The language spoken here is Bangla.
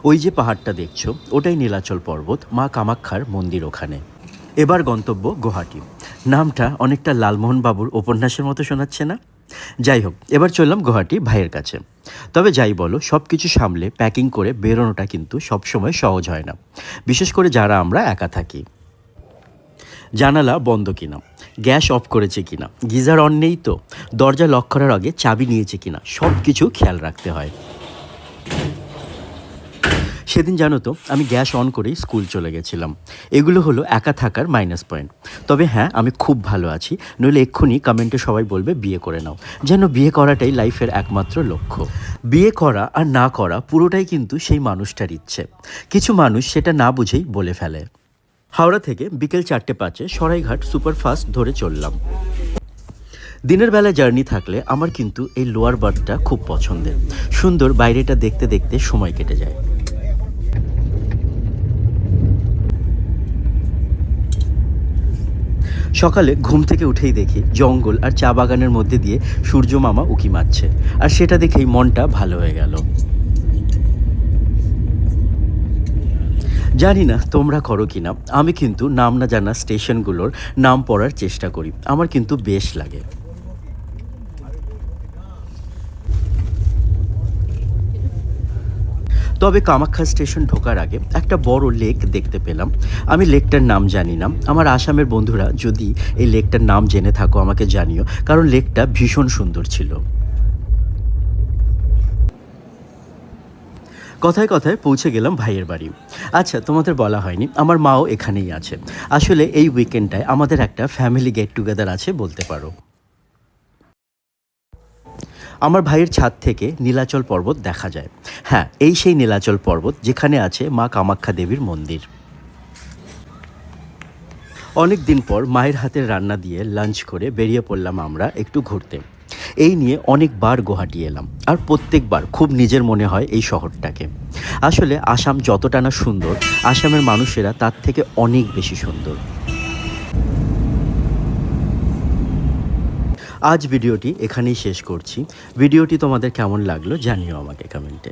ওই যে পাহাড়টা দেখছো ওটাই নীলাচল পর্বত, মা কামাক্ষার মন্দির ওখানে। এবার গন্তব্য গুয়াহাটি। নামটা অনেকটা লালমোহন বাবুর উপন্যাসের মতো শোনাচ্ছে না? যাই হোক, এবার চললাম গুয়াহাটি ভাইয়ের কাছে। তবে যাই বলো, সব কিছু সামলে প্যাকিং করে বেরোনোটা কিন্তু সবসময় সহজ হয় না, বিশেষ করে যারা আমরা একা থাকি। জানালা বন্ধ কিনা, গ্যাস অফ করেছে কিনা, গিজার অন নেই তো, দরজা লক করার আগে চাবি নিয়েছে কিনা, সব কিছু খেয়াল রাখতে হয়। সেদিন জানো তো, আমি গ্যাস অন করেই স্কুল চলে গেছিলাম। এগুলো হলো একা থাকার মাইনাস পয়েন্ট। তবে হ্যাঁ, আমি খুব ভালো আছি, নইলে এক্ষুনি কমেন্টে সবাই বলবে বিয়ে করে নাও, যেন বিয়ে করাটাই লাইফের একমাত্র লক্ষ্য। বিয়ে করা আর না করা পুরোটাই কিন্তু সেই মানুষটার ইচ্ছে। কিছু মানুষ সেটা না বুঝেই বলে ফেলে। হাওড়া থেকে বিকেল 4:05 সরাইঘাট সুপারফাস্ট ধরে চললাম। দিনের বেলা জার্নি থাকলে আমার কিন্তু এই লোয়ার বার্থটা খুব পছন্দের। সুন্দর বাইরেটা দেখতে দেখতে সময় কেটে যায়। সকালে ঘুম থেকে উঠেই দেখি জঙ্গল আর চা বাগানের মধ্যে দিয়ে সূর্য মামা উঁকি মারছে, আর সেটা দেখেই মনটা ভালো হয়ে গেল। জানি না তোমরা করো কিনা, আমি কিন্তু নাম না জানা স্টেশনগুলোর নাম পড়ার চেষ্টা করি, আমার কিন্তু বেশ লাগে। তবে কামাখ্যা স্টেশন ঢোকার আগে একটা বড় লেক দেখতে পেলাম। আমি লেকটার নাম জানি না, আমার আসামের বন্ধুরা যদি এই লেকটার নাম জেনে থাকো আমাকে জানিও, কারণ লেকটা ভীষণ সুন্দর ছিল। কথায় কথায় পৌঁছে গেলাম ভাইয়ের বাড়ি। আচ্ছা, তোমাদের বলা হয়নি, আমার মাও এখানেই আছে। আসলে এই উইকেন্ডটায় আমাদের একটা ফ্যামিলি গেট টুগেদার আছে বলতে পারো। আমার ভাইয়ের ছাদ থেকে নীলাচল পর্বত দেখা যায়। হ্যাঁ, এই সেই নীলাচল পর্বত যেখানে আছে মা কামাখ্যা দেবীর মন্দির। অনেক দিন পর মায়ের হাতের রান্না দিয়ে লাঞ্চ করে বেরিয়ে পড়লাম আমরা একটু ঘুরতে। এই নিয়ে অনেকবার গুয়াহাটি এলাম, আর প্রত্যেকবার খুব নিজের মনে হয় এই শহরটাকে। আসলে আসাম যতটা না সুন্দর, আসামের মানুষেরা তার থেকে অনেক বেশি সুন্দর। আজ ভিডিওটি এখানেই শেষ করছি। ভিডিওটি তোমাদের কেমন লাগলো জানিও আমাকে কমেন্টে।